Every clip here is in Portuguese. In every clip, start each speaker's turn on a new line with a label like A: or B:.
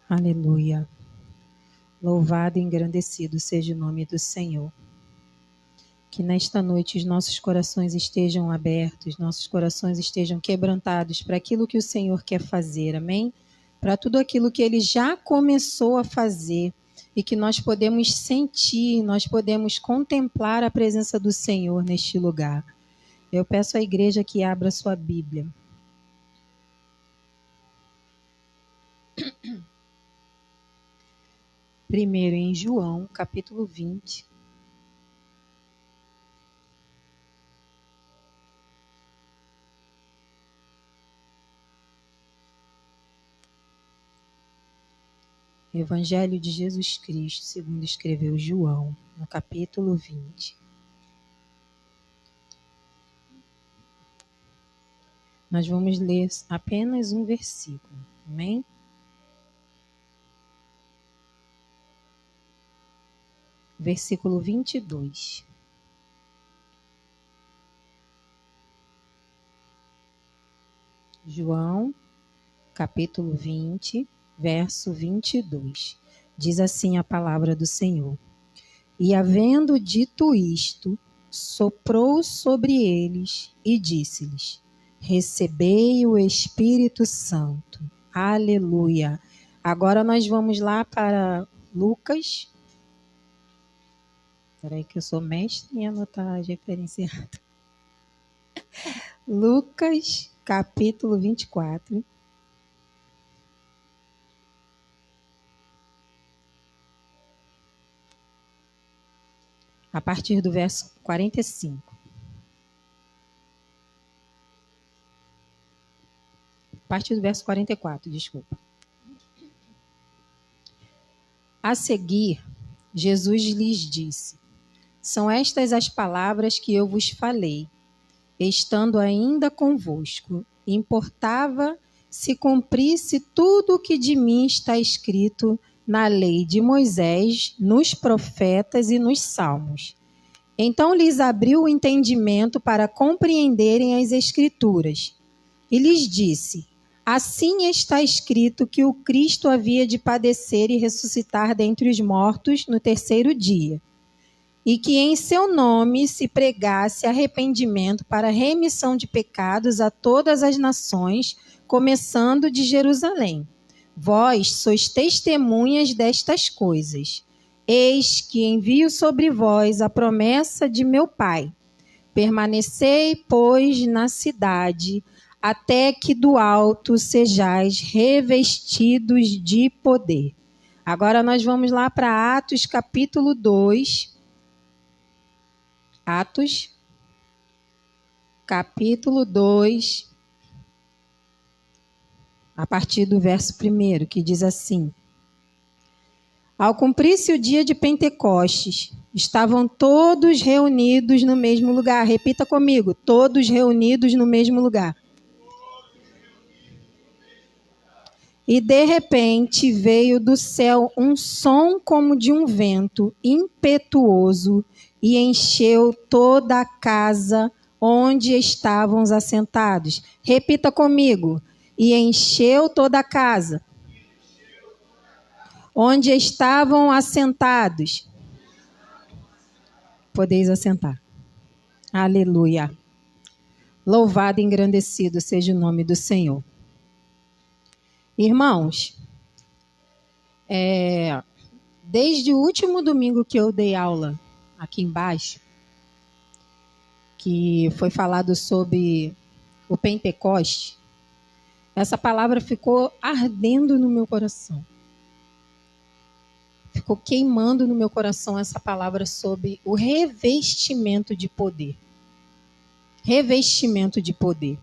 A: Aleluia. Louvado e engrandecido seja o nome do Senhor. Que nesta noite os nossos corações estejam abertos, nossos corações estejam quebrantados para aquilo que o Senhor quer fazer, amém? Para tudo aquilo que Ele já começou a fazer e que nós podemos sentir, nós podemos contemplar a presença do Senhor neste lugar. Eu peço à igreja que abra sua Bíblia. Primeiro em João, capítulo 20. Evangelho de Jesus Cristo, segundo escreveu João, no capítulo 20. Nós vamos ler apenas um versículo, amém? Versículo 22. João, capítulo 20, verso 22. Diz assim a palavra do Senhor. E havendo dito isto, soprou sobre eles e disse-lhes: recebei o Espírito Santo. Aleluia. Agora nós vamos lá para Lucas. Espera aí que eu sou mestre em anotar as referências. Lucas, capítulo 24. A partir do verso 45. A partir do verso 44, desculpa. A seguir, Jesus lhes disse: são estas as palavras que eu vos falei, estando ainda convosco. Importava se cumprisse tudo o que de mim está escrito na lei de Moisés, nos profetas e nos salmos. Então lhes abriu o entendimento para compreenderem as Escrituras. E lhes disse: assim está escrito que o Cristo havia de padecer e ressuscitar dentre os mortos no terceiro dia, e que em seu nome se pregasse arrependimento para remissão de pecados a todas as nações, começando de Jerusalém. Vós sois testemunhas destas coisas. Eis que envio sobre vós a promessa de meu Pai. Permanecei, pois, na cidade, até que do alto sejais revestidos de poder. Agora nós vamos lá para Atos, capítulo 2. Atos, capítulo 2, a partir do verso 1, que diz assim: ao cumprir-se o dia de Pentecostes, estavam todos reunidos no mesmo lugar. Repita comigo, todos reunidos no mesmo lugar. E de repente veio do céu um som como de um vento impetuoso e encheu toda a casa onde estavam assentados. Repita comigo. E encheu toda a casa onde estavam assentados. Podeis assentar. Aleluia. Louvado e engrandecido seja o nome do Senhor. Irmãos, desde o último domingo que eu dei aula aqui embaixo, que foi falado sobre o Pentecoste, essa palavra ficou ardendo no meu coração. Ficou queimando no meu coração essa palavra sobre o revestimento de poder. Revestimento de poder.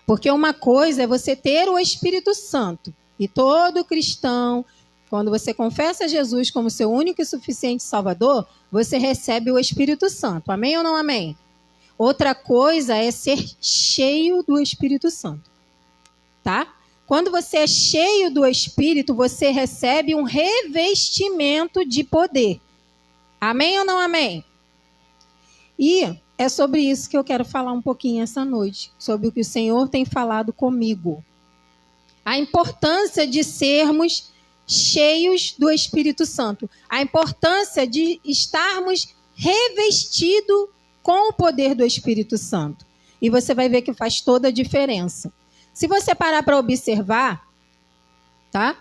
A: Porque uma coisa é você ter o Espírito Santo. E todo cristão, quando você confessa Jesus como seu único e suficiente Salvador, você recebe o Espírito Santo. Amém ou não amém? Outra coisa é ser cheio do Espírito Santo. Tá? Quando você é cheio do Espírito, você recebe um revestimento de poder. Amém ou não amém? E é sobre isso que eu quero falar um pouquinho essa noite. Sobre o que o Senhor tem falado comigo. a importância de sermos cheios do Espírito Santo, a importância de estarmos revestidos com o poder do Espírito Santo. E você vai ver que faz toda a diferença. Se você parar para observar, tá?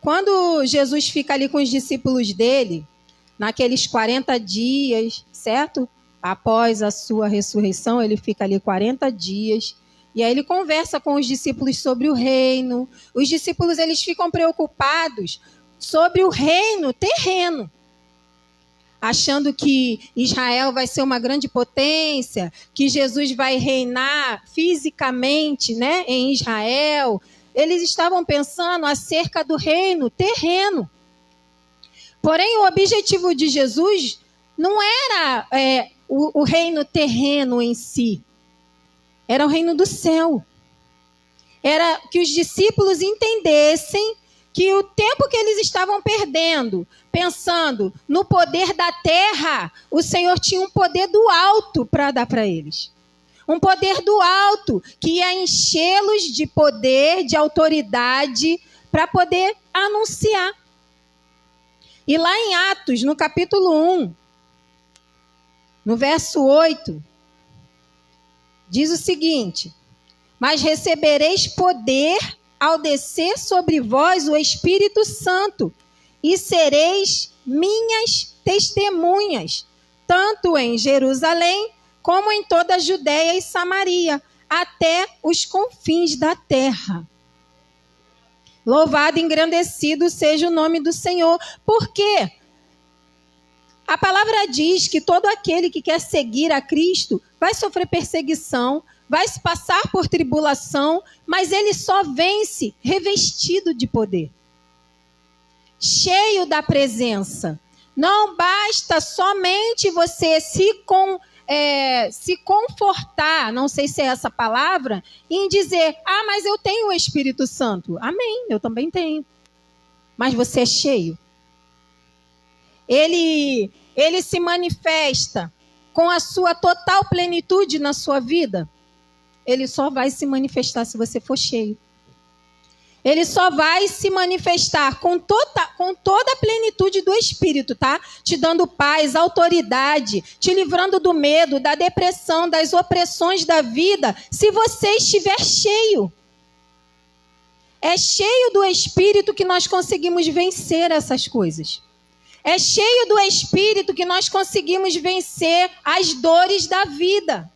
A: Quando Jesus fica ali com os discípulos dele, naqueles 40 dias, certo? Após a sua ressurreição, ele fica ali 40 dias. E aí ele conversa com os discípulos sobre o reino. Os discípulos, eles ficam preocupados sobre o reino terreno, achando que Israel vai ser uma grande potência, que Jesus vai reinar fisicamente, né, em Israel. Eles estavam pensando acerca do reino terreno. Porém, o objetivo de Jesus não era o reino terreno em si. Era o reino do céu. Era que os discípulos entendessem que o tempo que eles estavam perdendo, pensando no poder da terra, o Senhor tinha um poder do alto para dar para eles. Um poder do alto que ia enchê-los de poder, de autoridade, para poder anunciar. E lá em Atos, no capítulo 1, no verso 8, diz o seguinte: mas recebereis poder ao descer sobre vós o Espírito Santo, e sereis minhas testemunhas, tanto em Jerusalém, como em toda a Judéia e Samaria, até os confins da terra. Louvado e engrandecido seja o nome do Senhor. Por quê? A palavra diz que todo aquele que quer seguir a Cristo vai sofrer perseguição, vai se passar por tribulação, mas ele só vence revestido de poder, cheio da presença. Não basta somente você se confortar, não sei se é essa palavra, em dizer, mas eu tenho o Espírito Santo. Amém, eu também tenho. Mas você é cheio. Ele se manifesta com a sua total plenitude na sua vida. Ele só vai se manifestar se você for cheio. Ele só vai se manifestar com toda a plenitude do Espírito, tá? Te dando paz, autoridade, te livrando do medo, da depressão, das opressões da vida, se você estiver cheio. É cheio do Espírito que nós conseguimos vencer essas coisas. É cheio do Espírito que nós conseguimos vencer as dores da vida.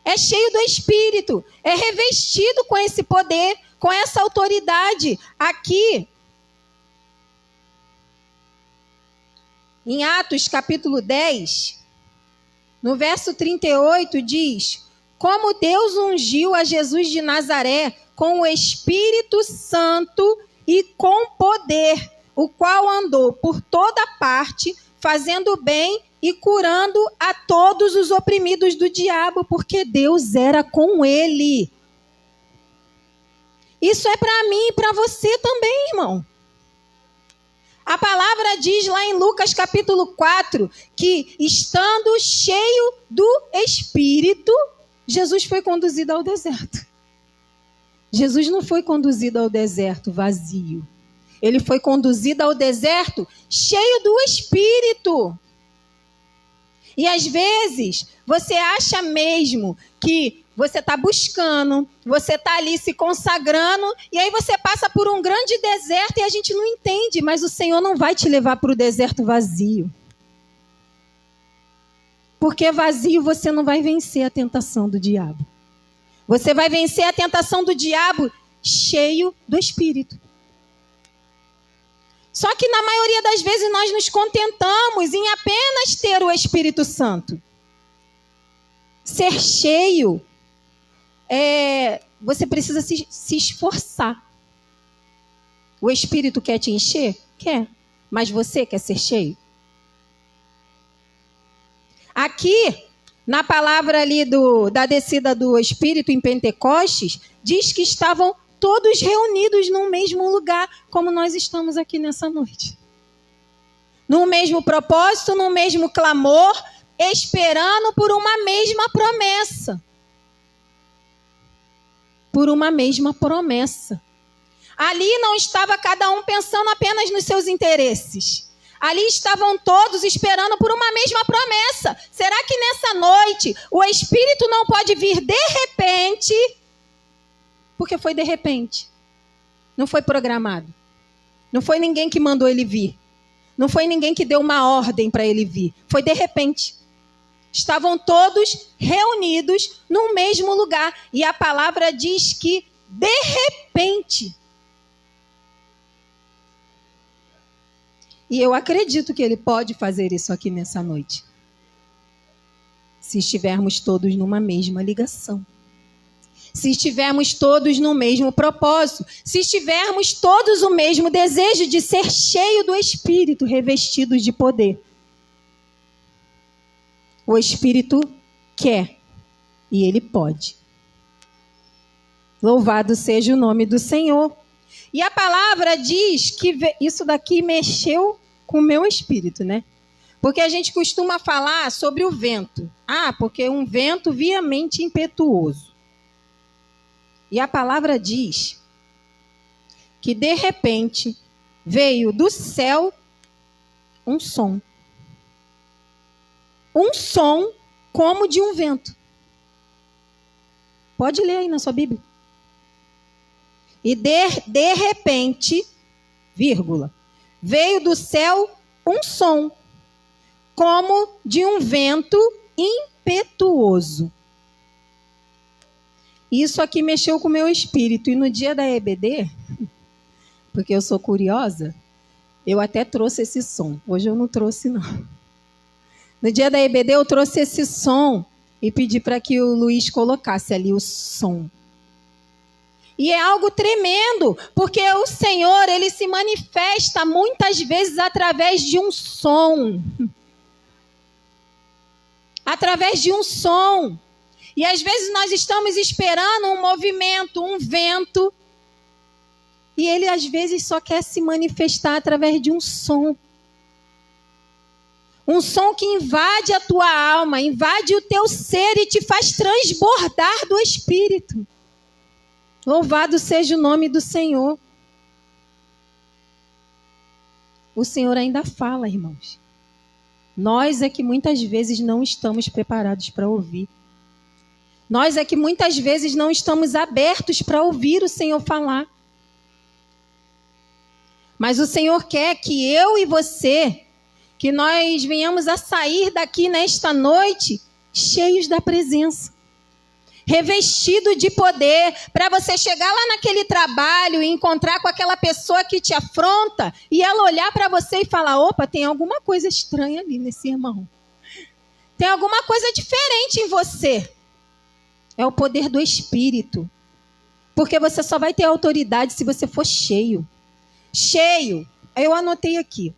A: É cheio do Espírito, é revestido com esse poder, com essa autoridade. Aqui, em Atos capítulo 10, no verso 38, diz: como Deus ungiu a Jesus de Nazaré com o Espírito Santo e com poder, o qual andou por toda parte, fazendo bem e curando a todos os oprimidos do diabo, porque Deus era com ele. Isso é para mim e para você também, irmão. A palavra diz lá em Lucas capítulo 4, que estando cheio do Espírito, Jesus foi conduzido ao deserto. Jesus não foi conduzido ao deserto vazio. Ele foi conduzido ao deserto cheio do Espírito. E às vezes, você acha mesmo que você está buscando, você está ali se consagrando, e aí você passa por um grande deserto e a gente não entende, mas o Senhor não vai te levar para o deserto vazio. Porque vazio você não vai vencer a tentação do diabo. Você vai vencer a tentação do diabo cheio do Espírito. Só que na maioria das vezes nós nos contentamos em apenas ter o Espírito Santo. Ser cheio, você precisa se esforçar. O Espírito quer te encher? Quer. Mas você quer ser cheio? Aqui, na palavra ali da descida do Espírito em Pentecostes, diz que estavam todos reunidos no mesmo lugar, como nós estamos aqui nessa noite. No mesmo propósito, no mesmo clamor, esperando por uma mesma promessa. por uma mesma promessa. Ali não estava cada um pensando apenas nos seus interesses. Ali estavam todos esperando por uma mesma promessa. Será que nessa noite o Espírito não pode vir de repente? Porque foi de repente. Não foi programado. Não foi ninguém que mandou ele vir. Não foi ninguém que deu uma ordem para ele vir. Foi de repente. Estavam todos reunidos no mesmo lugar. E a palavra diz que de repente. E eu acredito que ele pode fazer isso aqui nessa noite. Se estivermos todos numa mesma ligação. Se estivermos todos no mesmo propósito. Se estivermos todos o mesmo desejo de ser cheio do Espírito, revestidos de poder. O Espírito quer e ele pode. Louvado seja o nome do Senhor. E a palavra diz que isso daqui mexeu com o meu espírito, né? Porque a gente costuma falar sobre o vento. Porque um vento viamente impetuoso. E a palavra diz que de repente veio do céu um som. Um som como de um vento. Pode ler aí na sua Bíblia. E de repente, vírgula, veio do céu um som, como de um vento impetuoso. Isso aqui mexeu com o meu espírito. E no dia da EBD, porque eu sou curiosa, eu até trouxe esse som. Hoje eu não trouxe, não. No dia da EBD eu trouxe esse som e pedi para que o Luiz colocasse ali o som. E é algo tremendo, porque o Senhor, ele se manifesta muitas vezes através de um som. Através de um som. E às vezes nós estamos esperando um movimento, um vento. E ele às vezes só quer se manifestar através de um som. Um som que invade a tua alma, invade o teu ser e te faz transbordar do Espírito. Louvado seja o nome do Senhor. O Senhor ainda fala, irmãos. Nós é que muitas vezes não estamos preparados para ouvir. Nós é que muitas vezes não estamos abertos para ouvir o Senhor falar. Mas o Senhor quer que eu e você, que nós venhamos a sair daqui nesta noite cheios da presença. Revestido de poder, para você chegar lá naquele trabalho e encontrar com aquela pessoa que te afronta e ela olhar para você e falar, opa, tem alguma coisa estranha ali nesse irmão. Tem alguma coisa diferente em você. É o poder do Espírito. Porque você só vai ter autoridade se você for cheio. Cheio. Eu anotei aqui.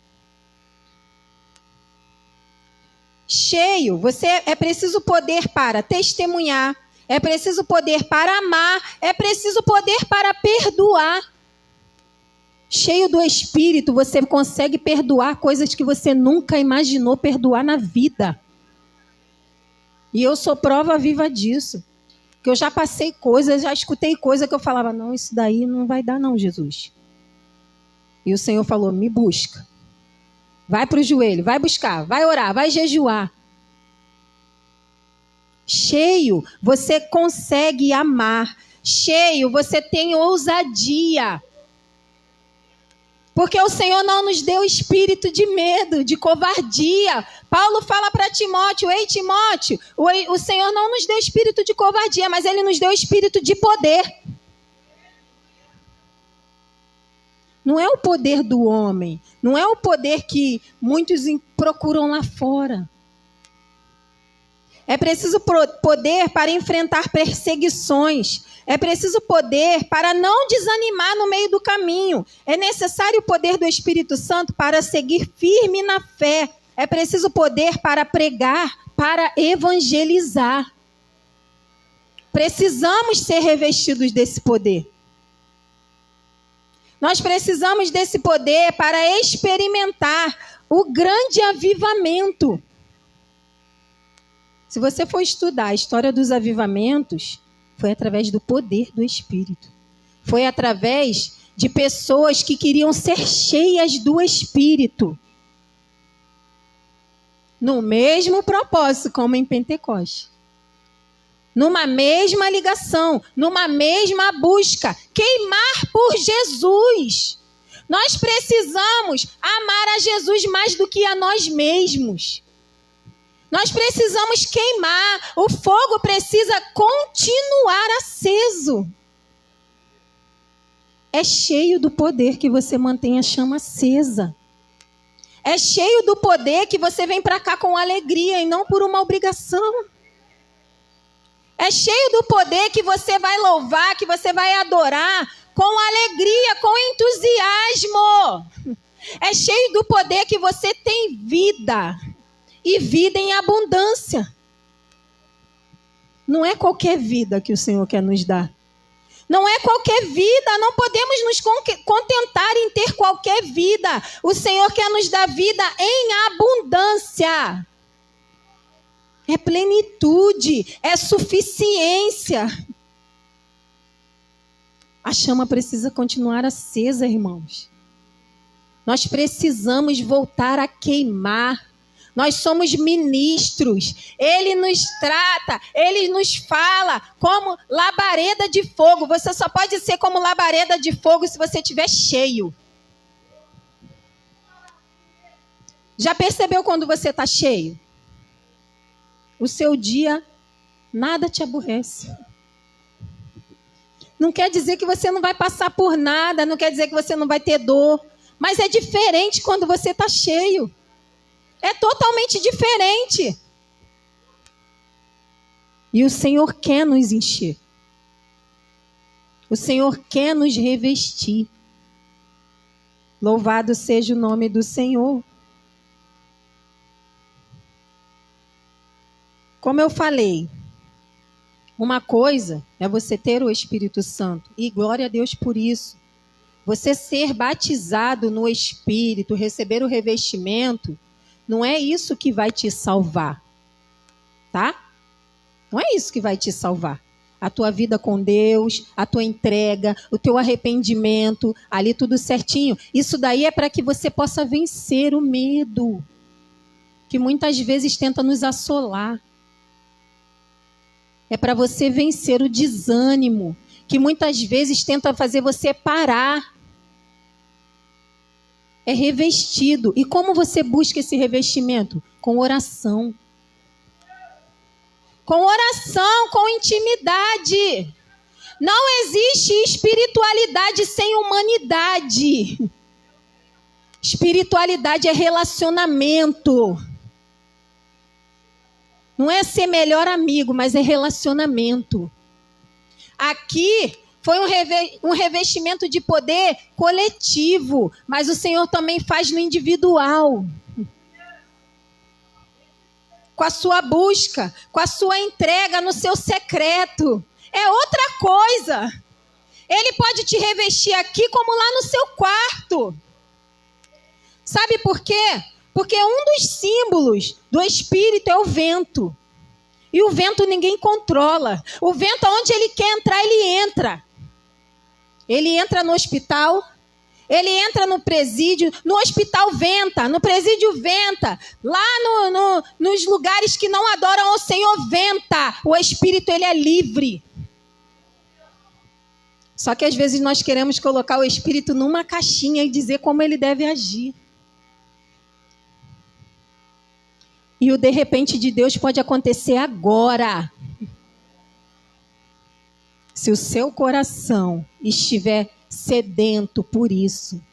A: Cheio. Você é preciso poder para testemunhar. É preciso poder para amar. É preciso poder para perdoar. Cheio do Espírito, você consegue perdoar coisas que você nunca imaginou perdoar na vida. E eu sou prova viva disso. Que eu já passei coisas, já escutei coisas que eu falava, não, isso daí não vai dar não, Jesus. E o Senhor falou, me busca. Vai para o joelho, vai buscar, vai orar, vai jejuar. Cheio, você consegue amar. Cheio, você tem ousadia. Porque o Senhor não nos deu espírito de medo, de covardia. Paulo fala para Timóteo, ei Timóteo, o Senhor não nos deu espírito de covardia, mas Ele nos deu espírito de poder. Não é o poder do homem, não é o poder que muitos procuram lá fora. É preciso poder para enfrentar perseguições. É preciso poder para não desanimar no meio do caminho. É necessário o poder do Espírito Santo para seguir firme na fé. É preciso poder para pregar, para evangelizar. Precisamos ser revestidos desse poder. Nós precisamos desse poder para experimentar o grande avivamento. Se você for estudar a história dos avivamentos, Foi através do poder do Espírito. Foi através de pessoas que queriam ser cheias do Espírito. No mesmo propósito, como em Pentecostes. Numa mesma ligação, numa mesma busca. Queimar por Jesus. Nós precisamos amar a Jesus mais do que a nós mesmos. Nós precisamos queimar. O fogo precisa continuar aceso. É cheio do poder que você mantém a chama acesa. É cheio do poder que você vem para cá com alegria e não por uma obrigação. É cheio do poder que você vai louvar, que você vai adorar com alegria, com entusiasmo. É cheio do poder que você tem vida. E vida em abundância. Não é qualquer vida que o Senhor quer nos dar. Não é qualquer vida. Não podemos nos contentar em ter qualquer vida. O Senhor quer nos dar vida em abundância. É plenitude. É suficiência. A chama precisa continuar acesa, irmãos. Nós precisamos voltar a queimar. Nós somos ministros. Ele nos trata, ele nos fala como labareda de fogo. Você só pode ser como labareda de fogo se você estiver cheio. Já percebeu quando você está cheio? O seu dia, nada te aborrece. Não quer dizer que você não vai passar por nada, não quer dizer que você não vai ter dor. Mas é diferente quando você está cheio. É totalmente diferente. E o Senhor quer nos encher. O Senhor quer nos revestir. Louvado seja o nome do Senhor. Como eu falei, uma coisa é você ter o Espírito Santo. E glória a Deus por isso. Você ser batizado no Espírito, receber o revestimento, não é isso que vai te salvar, tá? Não é isso que vai te salvar. A tua vida com Deus, a tua entrega, o teu arrependimento, ali tudo certinho. Isso daí é para que você possa vencer o medo, que muitas vezes tenta nos assolar. É para você vencer o desânimo, que muitas vezes tenta fazer você parar. É revestido. E como você busca esse revestimento? Com oração. Com oração, com intimidade. Não existe espiritualidade sem humanidade. Espiritualidade é relacionamento. Não é ser melhor amigo, mas é relacionamento. Aqui foi um revestimento de poder coletivo, mas o Senhor também faz no individual. Com a sua busca, com a sua entrega no seu secreto. É outra coisa. Ele pode te revestir aqui como lá no seu quarto. Sabe por quê? Porque um dos símbolos do Espírito é o vento. E o vento ninguém controla. O vento, onde ele quer entrar, ele entra. Ele entra no hospital, ele entra no presídio, no hospital venta, no presídio venta, lá nos lugares que não adoram ao Senhor venta. O Espírito, ele é livre. Só que às vezes nós queremos colocar o Espírito numa caixinha e dizer como ele deve agir. E o de repente de Deus pode acontecer agora. Se o seu coração estiver sedento por isso.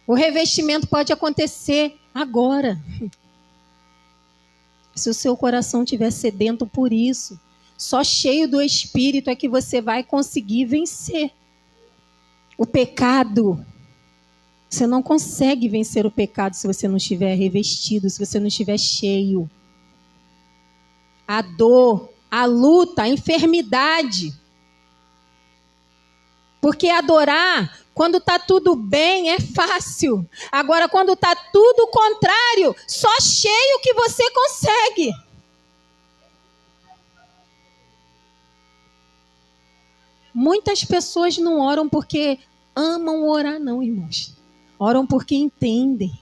A: O revestimento pode acontecer agora. Se o seu coração estiver sedento por isso, só cheio do Espírito é que você vai conseguir vencer o pecado. Você não consegue vencer o pecado se você não estiver revestido, se você não estiver cheio. A dor, a luta, a enfermidade. Porque adorar, quando está tudo bem, é fácil. Agora, quando está tudo contrário, só cheio que você consegue. Muitas pessoas não oram porque amam orar, não, irmãos. Oram porque entendem.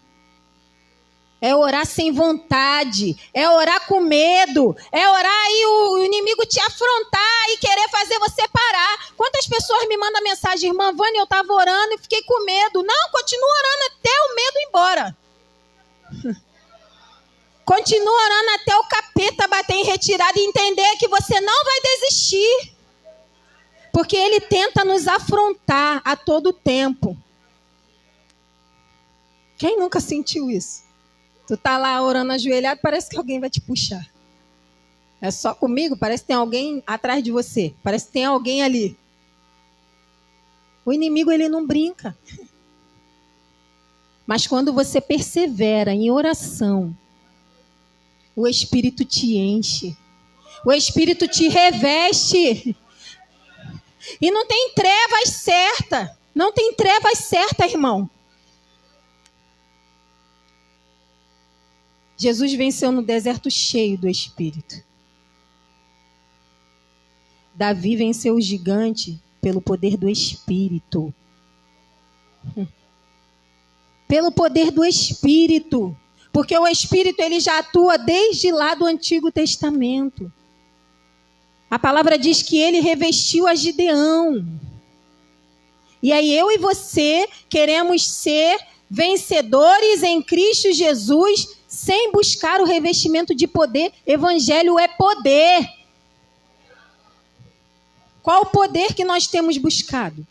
A: É orar sem vontade, é orar com medo, é orar e o inimigo te afrontar e querer fazer você parar. Quantas pessoas me mandam mensagem, irmã Vânia, eu estava orando e fiquei com medo. Não, continua orando até o medo ir embora. Continua orando até o capeta bater em retirada e entender que você não vai desistir. Porque ele tenta nos afrontar a todo tempo. Quem nunca sentiu isso? Tu tá lá orando ajoelhado, parece que alguém vai te puxar. É só comigo? Parece que tem alguém atrás de você. Parece que tem alguém ali. O inimigo, ele não brinca. Mas quando você persevera em oração, o Espírito te enche. O Espírito te reveste. E não tem trevas certas. Não tem trevas certas, irmão. Jesus venceu no deserto cheio do Espírito. Davi venceu o gigante pelo poder do Espírito. Pelo poder do Espírito. Porque o Espírito, ele já atua desde lá do Antigo Testamento. A palavra diz que ele revestiu a Gideão. E aí eu e você queremos ser vencedores em Cristo Jesus, sem buscar o revestimento de poder. Evangelho é poder. Qual o poder que nós temos buscado?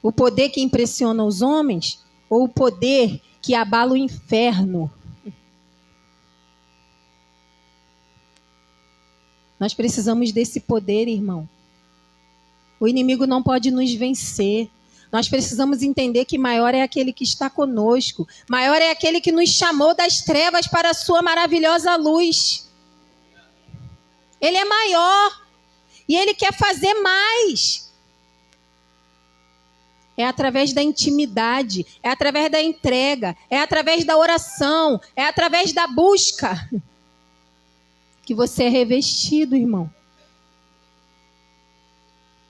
A: O poder que impressiona os homens ou o poder que abala o inferno? Nós precisamos desse poder, irmão. O inimigo não pode nos vencer. Nós precisamos entender que maior é aquele que está conosco. Maior é aquele que nos chamou das trevas para a sua maravilhosa luz. Ele é maior. E ele quer fazer mais. É através da intimidade. É através da entrega. É através da oração. É através da busca. Que você é revestido, irmão.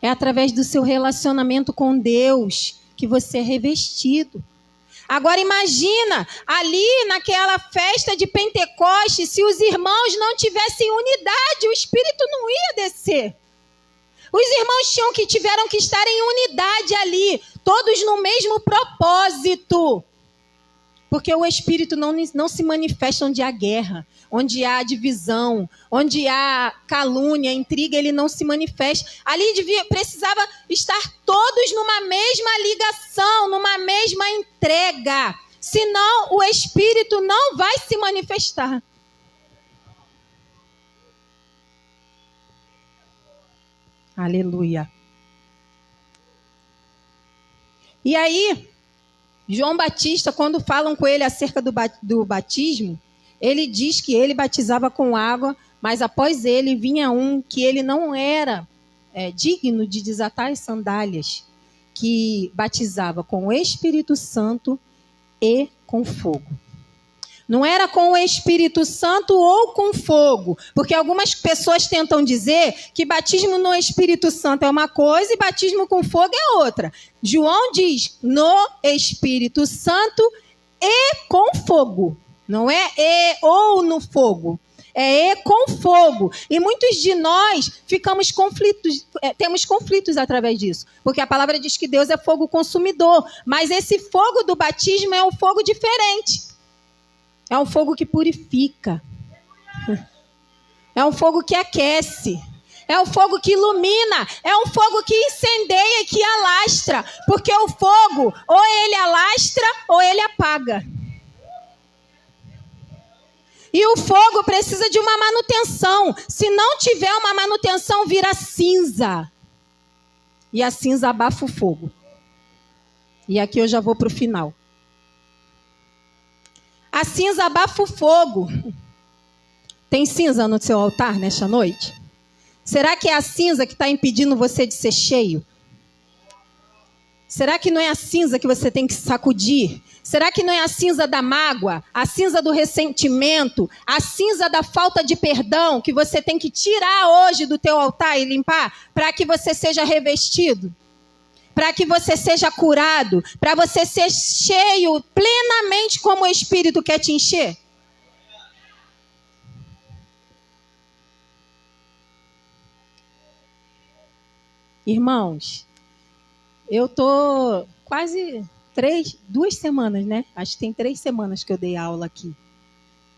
A: É através do seu relacionamento com Deus que você é revestido. Agora imagina, ali naquela festa de Pentecostes, se os irmãos não tivessem unidade, o Espírito não ia descer. Os irmãos tiveram que estar em unidade ali, todos no mesmo propósito. Porque o Espírito não se manifesta onde há guerra, onde há divisão, onde há calúnia, intriga, ele não se manifesta. Ali precisava estar todos numa mesma ligação, numa mesma entrega. Senão o Espírito não vai se manifestar. Aleluia. E aí, João Batista, quando falam com ele acerca do batismo, ele diz que ele batizava com água, mas após ele vinha um que ele não era digno de desatar as sandálias, que batizava com o Espírito Santo e com fogo. Não era com o Espírito Santo ou com fogo, porque algumas pessoas tentam dizer que batismo no Espírito Santo é uma coisa e batismo com fogo é outra. João diz no Espírito Santo e com fogo. Não é e ou no fogo. É e com fogo. E muitos de nós temos conflitos através disso. Porque a palavra diz que Deus é fogo consumidor. Mas esse fogo do batismo é um fogo diferente. É um fogo que purifica. É um fogo que aquece. É um fogo que ilumina. É um fogo que incendeia e que alastra. Porque o fogo, ou ele alastra, ou ele apaga. E o fogo precisa de uma manutenção. Se não tiver uma manutenção, vira cinza. E a cinza abafa o fogo. E aqui eu já vou para o final. A cinza abafa o fogo. Tem cinza no seu altar nesta noite? Será que é a cinza que está impedindo você de ser cheio? Será que não é a cinza que você tem que sacudir? Será que não é a cinza da mágoa, a cinza do ressentimento, a cinza da falta de perdão que você tem que tirar hoje do teu altar e limpar para que você seja revestido? Para que você seja curado? Para você ser cheio plenamente como o Espírito quer te encher? Irmãos, eu tô quase 2 semanas, né? Acho que tem 3 semanas que eu dei aula aqui,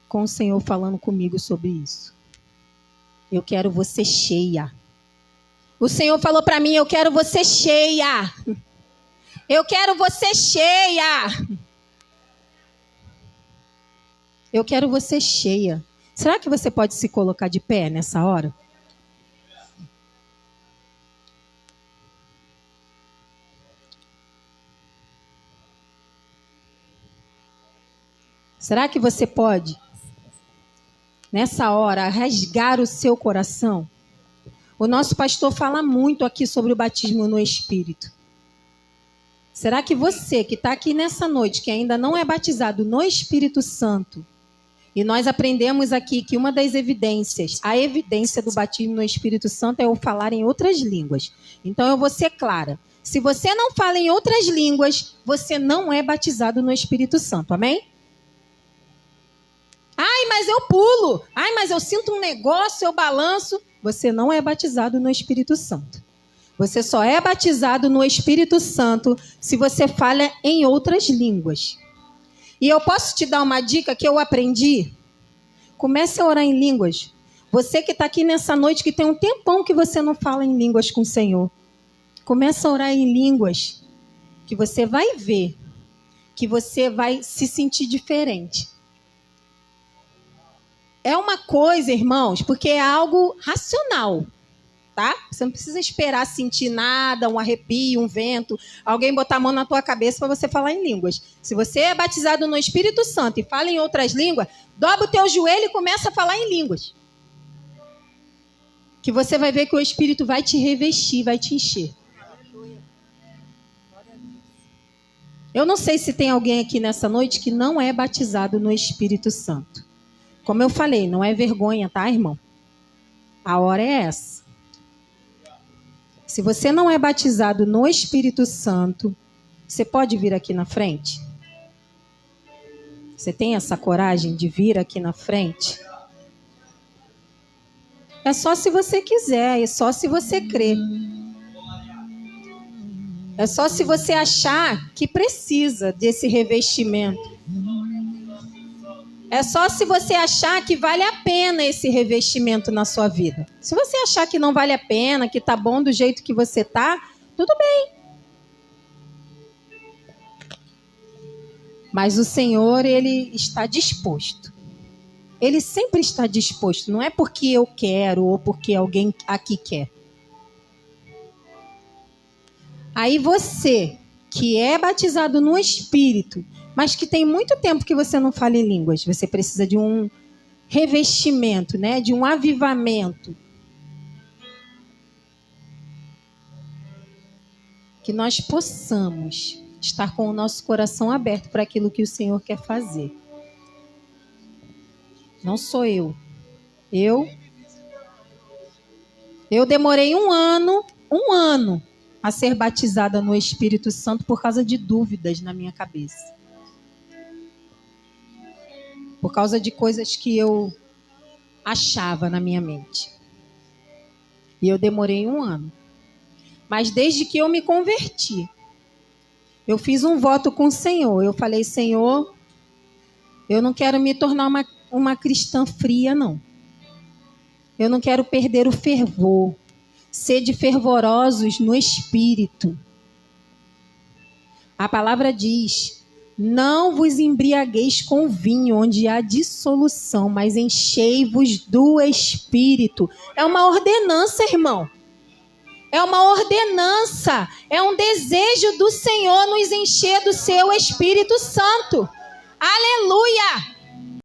A: com o Senhor falando comigo sobre isso. Eu quero você cheia. O Senhor falou para mim, eu quero você cheia. Eu quero você cheia. Eu quero você cheia. Será que você pode se colocar de pé nessa hora? Será que você pode, nessa hora, rasgar o seu coração? O nosso pastor fala muito aqui sobre o batismo no Espírito. Será que você que está aqui nessa noite, que ainda não é batizado no Espírito Santo, e nós aprendemos aqui que uma das evidências, a evidência do batismo no Espírito Santo é o falar em outras línguas. Então eu vou ser clara. Se você não fala em outras línguas, você não é batizado no Espírito Santo. Amém? Ai, mas eu pulo. Ai, mas eu sinto um negócio, eu balanço. Você não é batizado no Espírito Santo. Você só é batizado no Espírito Santo se você fala em outras línguas. E eu posso te dar uma dica que eu aprendi? Comece a orar em línguas. Você que está aqui nessa noite, que tem um tempão que você não fala em línguas com o Senhor. Comece a orar em línguas, que você vai ver, que você vai se sentir diferente. É uma coisa, irmãos, porque é algo racional, tá? Você não precisa esperar sentir nada, um arrepio, um vento, alguém botar a mão na tua cabeça para você falar em línguas. Se você é batizado no Espírito Santo e fala em outras línguas, dobra o teu joelho e começa a falar em línguas. Que você vai ver que o Espírito vai te revestir, vai te encher. Eu não sei se tem alguém aqui nessa noite que não é batizado no Espírito Santo. Como eu falei, não é vergonha, tá, irmão? A hora é essa. Se você não é batizado no Espírito Santo, você pode vir aqui na frente? Você tem essa coragem de vir aqui na frente? É só se você quiser, é só se você crer. É só se você achar que precisa desse revestimento. É só se você achar que vale a pena esse revestimento na sua vida. Se você achar que não vale a pena, que tá bom do jeito que você tá, tudo bem. Mas o Senhor, Ele está disposto. Ele sempre está disposto. Não é porque eu quero ou porque alguém aqui quer. Aí você, que é batizado no Espírito, mas que tem muito tempo que você não fala em línguas, você precisa de um revestimento, né? De um avivamento. Que nós possamos estar com o nosso coração aberto para aquilo que o Senhor quer fazer. Não sou eu. Eu demorei um ano a ser batizada no Espírito Santo por causa de dúvidas na minha cabeça. Por causa de coisas que eu achava na minha mente. E eu demorei um ano. Mas desde que eu me converti, eu fiz um voto com o Senhor. Eu falei, Senhor, eu não quero me tornar uma cristã fria, não. Eu não quero perder o fervor. Sede fervorosos no Espírito. A palavra diz, não vos embriagueis com vinho, onde há dissolução, mas enchei-vos do Espírito. É uma ordenança, irmão. É uma ordenança. É um desejo do Senhor nos encher do seu Espírito Santo. Aleluia!